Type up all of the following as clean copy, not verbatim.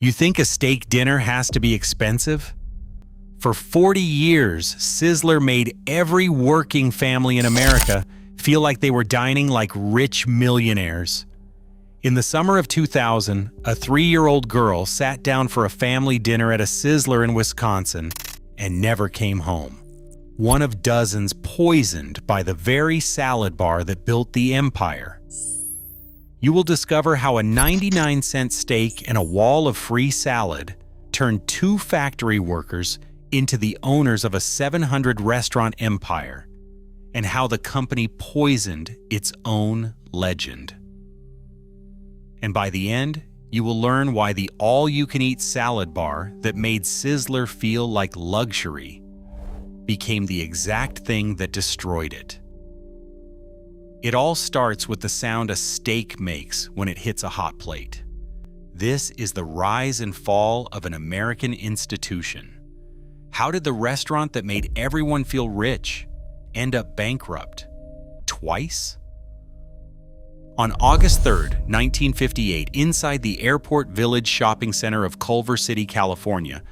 You think a steak dinner has to be expensive? For 40 years, Sizzler made every working family in America feel like they were dining like rich millionaires. In the summer of 2000, a 3-year-old girl sat down for a family dinner at a Sizzler in Wisconsin and never came home. One of dozens poisoned by the very salad bar that built the empire. You will discover how a 99-cent steak and a wall of free salad turned 2 factory workers into the owners of a 700-restaurant empire, and how the company poisoned its own legend. And by the end, you will learn why the all-you-can-eat salad bar that made Sizzler feel like luxury became the exact thing that destroyed it. It all starts with the sound a steak makes when it hits a hot plate. This is the rise and fall of an American institution. How did the restaurant that made everyone feel rich end up bankrupt? Twice? On August 3, 1958, inside the Airport Village shopping center of Culver City, California,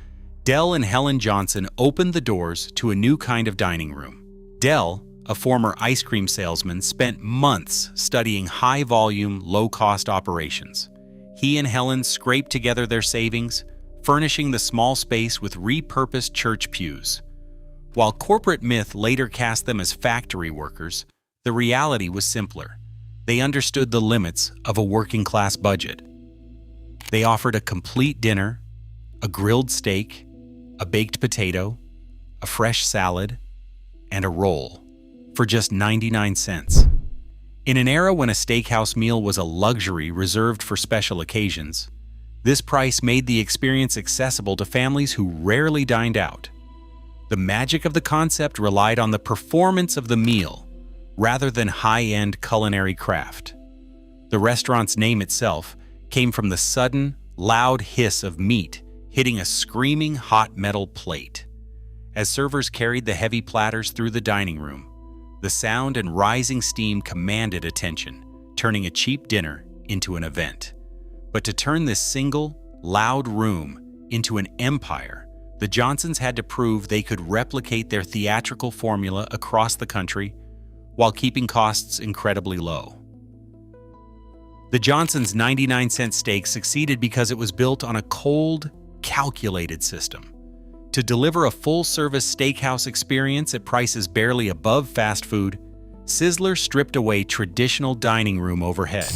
Del and Helen Johnson opened the doors to a new kind of dining room. Del, a former ice cream salesman, spent months studying high-volume, low-cost operations. He and Helen scraped together their savings, furnishing the small space with repurposed church pews. While corporate myth later cast them as factory workers, the reality was simpler. They understood the limits of a working-class budget. They offered a complete dinner, a grilled steak, a baked potato, a fresh salad, and a roll for just 99 cents. In an era when a steakhouse meal was a luxury reserved for special occasions, this price made the experience accessible to families who rarely dined out. The magic of the concept relied on the performance of the meal rather than high-end culinary craft. The restaurant's name itself came from the sudden, loud hiss of meat hitting a screaming hot metal plate. As servers carried the heavy platters through the dining room, the sound and rising steam commanded attention, turning a cheap dinner into an event. But to turn this single, loud room into an empire, the Johnsons had to prove they could replicate their theatrical formula across the country while keeping costs incredibly low. The Johnsons' 99-cent steak succeeded because it was built on a cold, calculated system. To deliver a full-service steakhouse experience at prices barely above fast food, Sizzler stripped away traditional dining room overhead.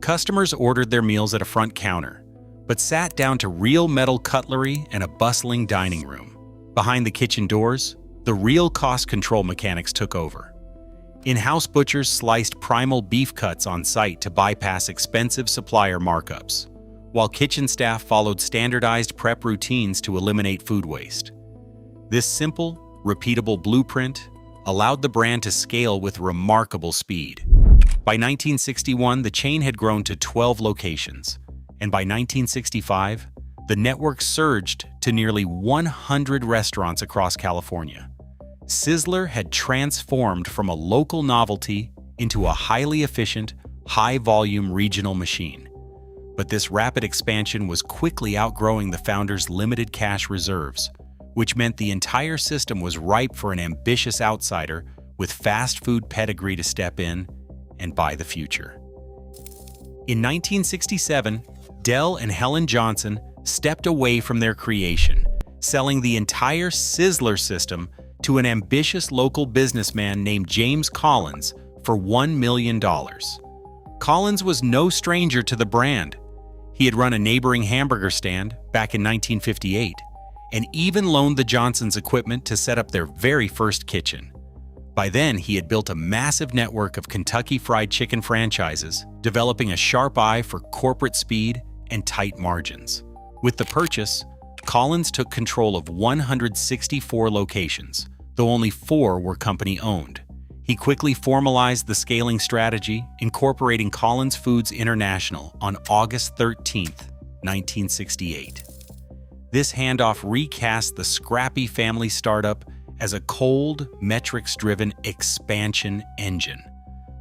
Customers ordered their meals at a front counter, but sat down to real metal cutlery and a bustling dining room. Behind the kitchen doors, the real cost control mechanics took over. In-house butchers sliced primal beef cuts on site to bypass expensive supplier markups, while kitchen staff followed standardized prep routines to eliminate food waste. This simple, repeatable blueprint allowed the brand to scale with remarkable speed. By 1961, the chain had grown to 12 locations, and by 1965, the network surged to nearly 100 restaurants across California. Sizzler had transformed from a local novelty into a highly efficient, high-volume regional machine. But this rapid expansion was quickly outgrowing the founders' limited cash reserves, which meant the entire system was ripe for an ambitious outsider with fast food pedigree to step in and buy the future. In 1967, Del and Helen Johnson stepped away from their creation, selling the entire Sizzler system to an ambitious local businessman named James Collins for $1 million. Collins was no stranger to the brand. He had run a neighboring hamburger stand back in 1958 and even loaned the Johnsons equipment to set up their very first kitchen. By then, he had built a massive network of Kentucky Fried Chicken franchises, developing a sharp eye for corporate speed and tight margins. With the purchase, Collins took control of 164 locations, though only 4 were company-owned. He quickly formalized the scaling strategy, incorporating Collins Foods International on August 13, 1968. This handoff recast the scrappy family startup as a cold, metrics-driven expansion engine.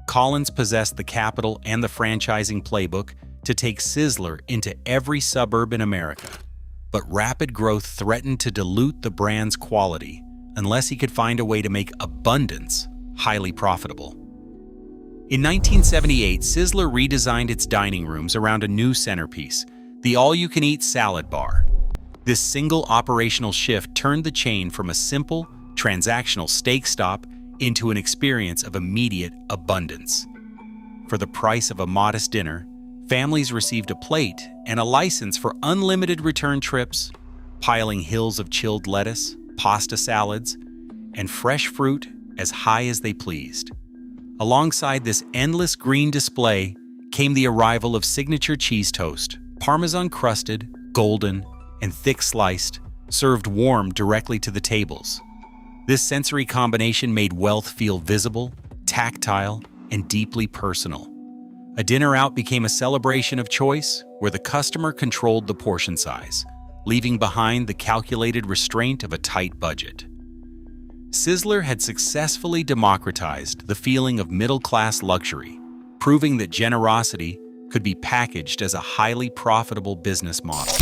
Collins possessed the capital and the franchising playbook to take Sizzler into every suburb in America. But rapid growth threatened to dilute the brand's quality unless he could find a way to make abundance highly profitable. In 1978, Sizzler redesigned its dining rooms around a new centerpiece, the all-you-can-eat salad bar. This single operational shift turned the chain from a simple, transactional steak stop into an experience of immediate abundance. For the price of a modest dinner, families received a plate and a license for unlimited return trips, piling hills of chilled lettuce, pasta salads, and fresh fruit as high as they pleased. Alongside this endless green display came the arrival of signature cheese toast, Parmesan-crusted, golden, and thick-sliced, served warm directly to the tables. This sensory combination made wealth feel visible, tactile, and deeply personal. A dinner out became a celebration of choice where the customer controlled the portion size, leaving behind the calculated restraint of a tight budget. Sizzler had successfully democratized the feeling of middle-class luxury, proving that generosity could be packaged as a highly profitable business model.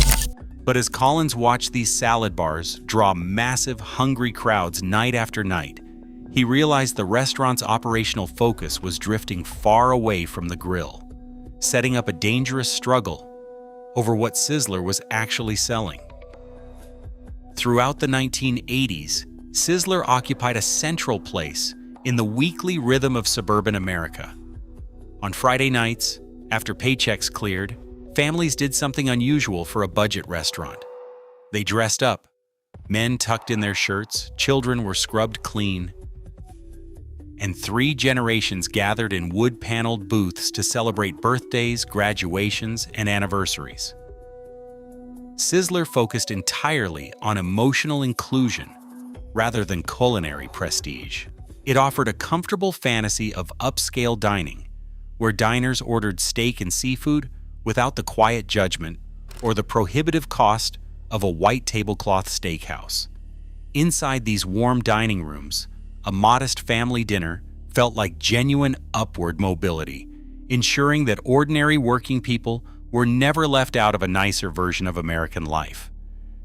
But as Collins watched these salad bars draw massive, hungry crowds night after night, he realized the restaurant's operational focus was drifting far away from the grill, setting up a dangerous struggle over what Sizzler was actually selling. Throughout the 1980s, Sizzler occupied a central place in the weekly rhythm of suburban America. On Friday nights, after paychecks cleared, families did something unusual for a budget restaurant. They dressed up. Men tucked in their shirts, children were scrubbed clean, and 3 generations gathered in wood-paneled booths to celebrate birthdays, graduations, and anniversaries. Sizzler focused entirely on emotional inclusion rather than culinary prestige. It offered a comfortable fantasy of upscale dining, where diners ordered steak and seafood without the quiet judgment or the prohibitive cost of a white tablecloth steakhouse. Inside these warm dining rooms, a modest family dinner felt like genuine upward mobility, ensuring that ordinary working people were never left out of a nicer version of American life.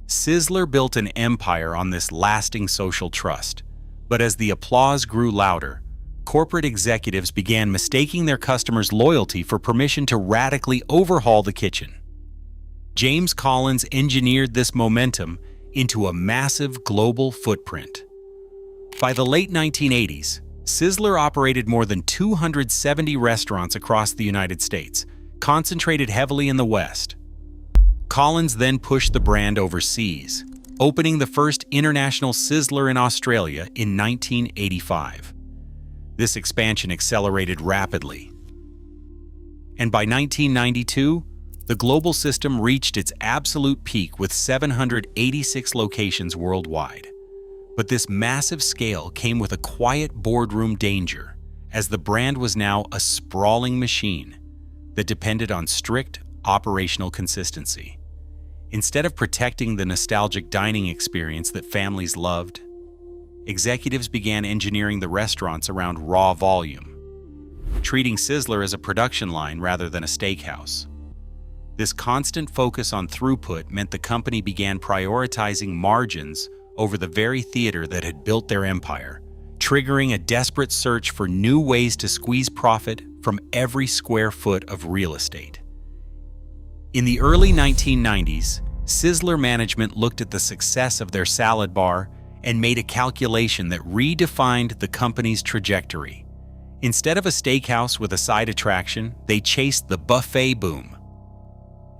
Sizzler built an empire on this lasting social trust, but as the applause grew louder, corporate executives began mistaking their customers' loyalty for permission to radically overhaul the kitchen. James Collins engineered this momentum into a massive global footprint. By the late 1980s, Sizzler operated more than 270 restaurants across the United States, concentrated heavily in the West. Collins then pushed the brand overseas, opening the first international Sizzler in Australia in 1985. This expansion accelerated rapidly, and by 1992, the global system reached its absolute peak with 786 locations worldwide. But this massive scale came with a quiet boardroom danger, as the brand was now a sprawling machine that depended on strict operational consistency. Instead of protecting the nostalgic dining experience that families loved, executives began engineering the restaurants around raw volume, treating Sizzler as a production line rather than a steakhouse. This constant focus on throughput meant the company began prioritizing margins over the very theater that had built their empire, triggering a desperate search for new ways to squeeze profit from every square foot of real estate. In the early 1990s, Sizzler management looked at the success of their salad bar and made a calculation that redefined the company's trajectory. Instead of a steakhouse with a side attraction, they chased the buffet boom,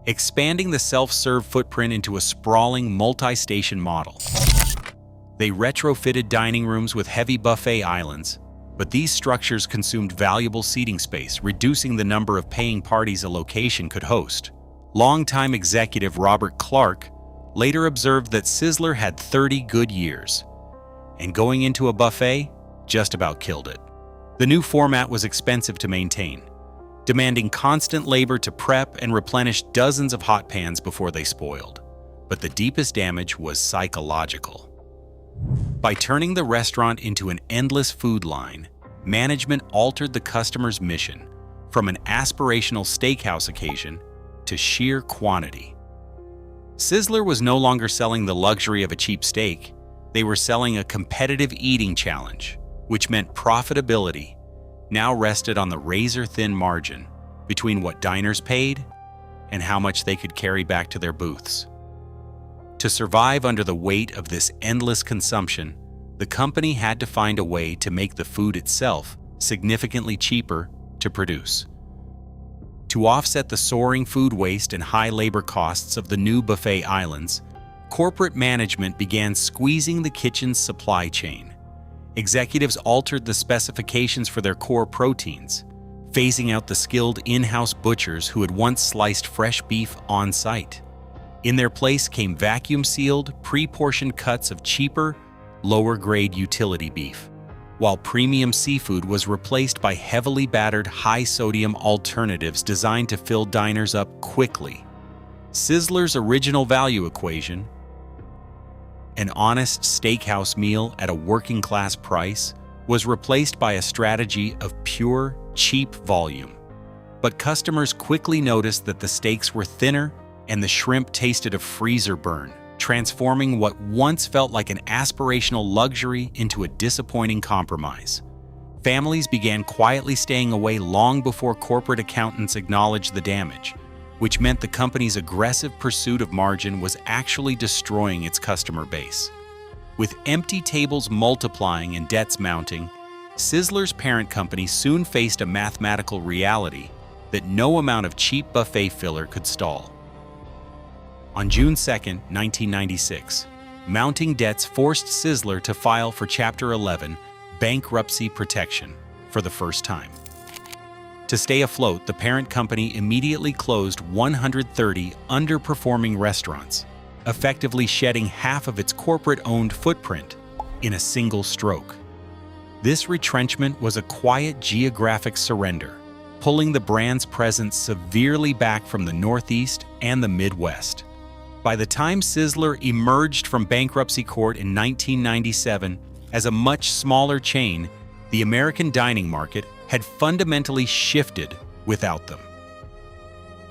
expanding the self-serve footprint into a sprawling multi-station model. They retrofitted dining rooms with heavy buffet islands, but these structures consumed valuable seating space, reducing the number of paying parties a location could host. Longtime executive Robert Clark later observed that Sizzler had 30 good years, and going into a buffet just about killed it. The new format was expensive to maintain, demanding constant labor to prep and replenish dozens of hot pans before they spoiled. But the deepest damage was psychological. By turning the restaurant into an endless food line, management altered the customer's mission, from an aspirational steakhouse occasion to sheer quantity. Sizzler was no longer selling the luxury of a cheap steak. They were selling a competitive eating challenge, which meant profitability now rested on the razor-thin margin between what diners paid and how much they could carry back to their booths. To survive under the weight of this endless consumption, the company had to find a way to make the food itself significantly cheaper to produce. To offset the soaring food waste and high labor costs of the new buffet islands, corporate management began squeezing the kitchen's supply chain. Executives altered the specifications for their core proteins, phasing out the skilled in-house butchers who had once sliced fresh beef on site. In their place came vacuum-sealed, pre-portioned cuts of cheaper, lower-grade utility beef, while premium seafood was replaced by heavily battered, high-sodium alternatives designed to fill diners up quickly. Sizzler's original value equation, an honest steakhouse meal at a working-class price, was replaced by a strategy of pure, cheap volume. But customers quickly noticed that the steaks were thinner and the shrimp tasted of freezer burn, transforming what once felt like an aspirational luxury into a disappointing compromise. Families began quietly staying away long before corporate accountants acknowledged the damage, which meant the company's aggressive pursuit of margin was actually destroying its customer base. With empty tables multiplying and debts mounting, Sizzler's parent company soon faced a mathematical reality that no amount of cheap buffet filler could stall. On June 2, 1996, mounting debts forced Sizzler to file for Chapter 11 bankruptcy protection for the first time. To stay afloat, the parent company immediately closed 130 underperforming restaurants, effectively shedding half of its corporate-owned footprint in a single stroke. This retrenchment was a quiet geographic surrender, pulling the brand's presence severely back from the Northeast and the Midwest. By the time Sizzler emerged from bankruptcy court in 1997 as a much smaller chain, the American dining market had fundamentally shifted without them.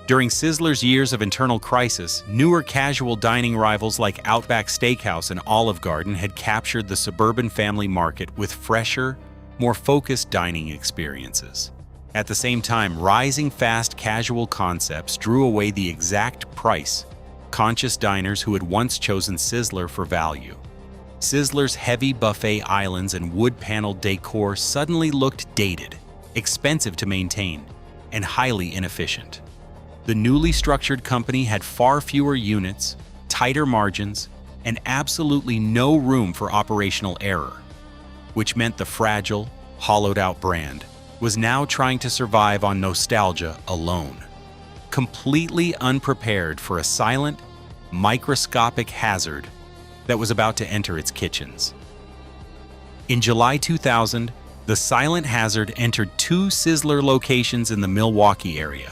During Sizzler's years of internal crisis, newer casual dining rivals like Outback Steakhouse and Olive Garden had captured the suburban family market with fresher, more focused dining experiences. At the same time, rising fast casual concepts drew away the exact price conscious diners who had once chosen Sizzler for value. Sizzler's heavy buffet islands and wood-paneled decor suddenly looked dated, expensive to maintain, and highly inefficient. The newly structured company had far fewer units, tighter margins, and absolutely no room for operational error, which meant the fragile, hollowed-out brand was now trying to survive on nostalgia alone, completely unprepared for a silent, microscopic hazard that was about to enter its kitchens. In July 2000, the silent hazard entered two Sizzler locations in the Milwaukee area,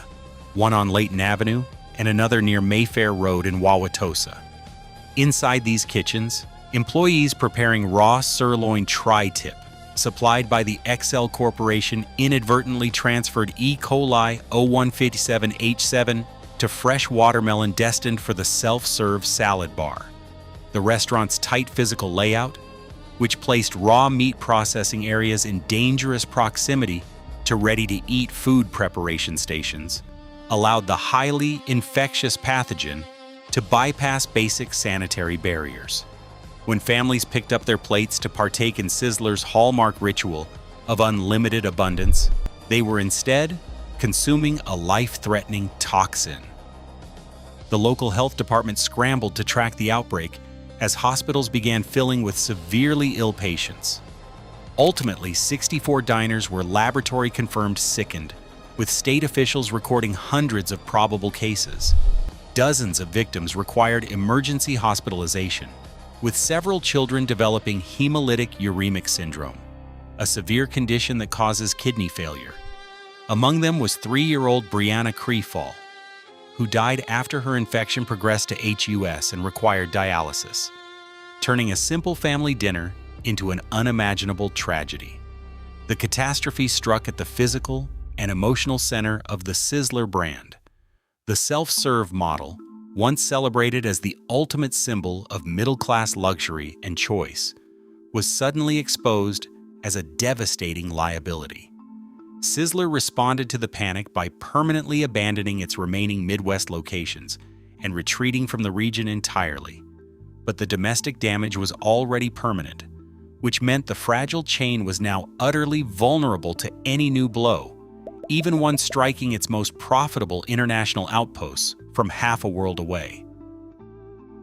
one on Layton Avenue and another near Mayfair Road in Wauwatosa. Inside these kitchens, employees preparing raw sirloin tri-tip, supplied by the XL Corporation, inadvertently transferred E. coli 0157H7 to fresh watermelon destined for the self-serve salad bar. The restaurant's tight physical layout, which placed raw meat processing areas in dangerous proximity to ready-to-eat food preparation stations, allowed the highly infectious pathogen to bypass basic sanitary barriers. When families picked up their plates to partake in Sizzler's hallmark ritual of unlimited abundance, they were instead consuming a life-threatening toxin. The local health department scrambled to track the outbreak as hospitals began filling with severely ill patients. Ultimately, 64 diners were laboratory-confirmed sickened, with state officials recording hundreds of probable cases. Dozens of victims required emergency hospitalization, with several children developing hemolytic uremic syndrome, a severe condition that causes kidney failure. Among them was 3-year-old Brianna Creefall, who died after her infection progressed to HUS and required dialysis, turning a simple family dinner into an unimaginable tragedy. The catastrophe struck at the physical, and emotional center of the Sizzler brand. The self-serve model, once celebrated as the ultimate symbol of middle-class luxury and choice, was suddenly exposed as a devastating liability. Sizzler responded to the panic by permanently abandoning its remaining Midwest locations and retreating from the region entirely. But the domestic damage was already permanent, which meant the fragile chain was now utterly vulnerable to any new blow, even one striking its most profitable international outposts from half a world away.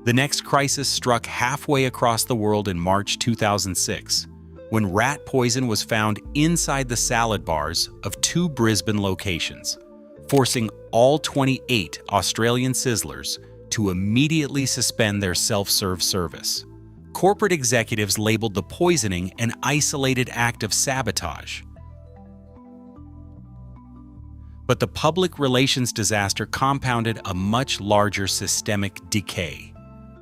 The next crisis struck halfway across the world in March 2006, when rat poison was found inside the salad bars of 2 Brisbane locations, forcing all 28 Australian Sizzlers to immediately suspend their self-serve service. Corporate executives labeled the poisoning an isolated act of sabotage. But the public relations disaster compounded a much larger systemic decay.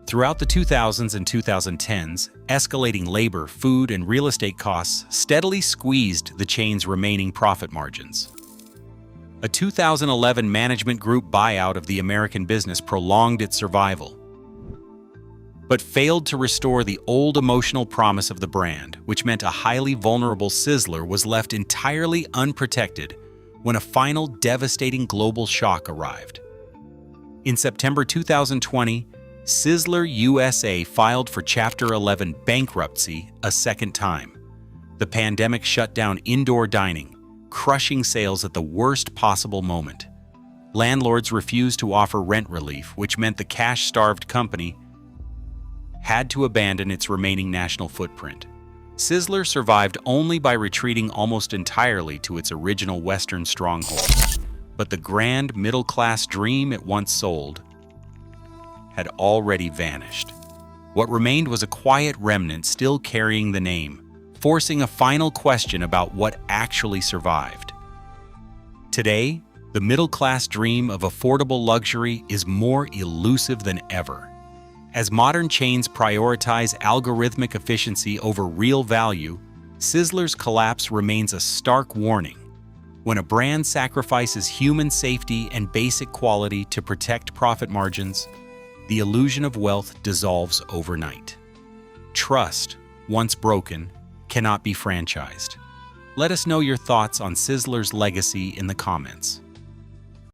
Throughout the 2000s and 2010s, escalating labor, food, and real estate costs steadily squeezed the chain's remaining profit margins. A 2011 management group buyout of the American business prolonged its survival, but failed to restore the old emotional promise of the brand, which meant a highly vulnerable Sizzler was left entirely unprotected when a final devastating global shock arrived. In September 2020, Sizzler USA filed for Chapter 11 bankruptcy a second time. The pandemic shut down indoor dining, crushing sales at the worst possible moment. Landlords refused to offer rent relief, which meant the cash-starved company had to abandon its remaining national footprint. Sizzler survived only by retreating almost entirely to its original Western stronghold. But the grand middle-class dream it once sold had already vanished. What remained was a quiet remnant still carrying the name, forcing a final question about what actually survived. Today, the middle-class dream of affordable luxury is more elusive than ever. As modern chains prioritize algorithmic efficiency over real value, Sizzler's collapse remains a stark warning. When a brand sacrifices human safety and basic quality to protect profit margins, the illusion of wealth dissolves overnight. Trust, once broken, cannot be franchised. Let us know your thoughts on Sizzler's legacy in the comments.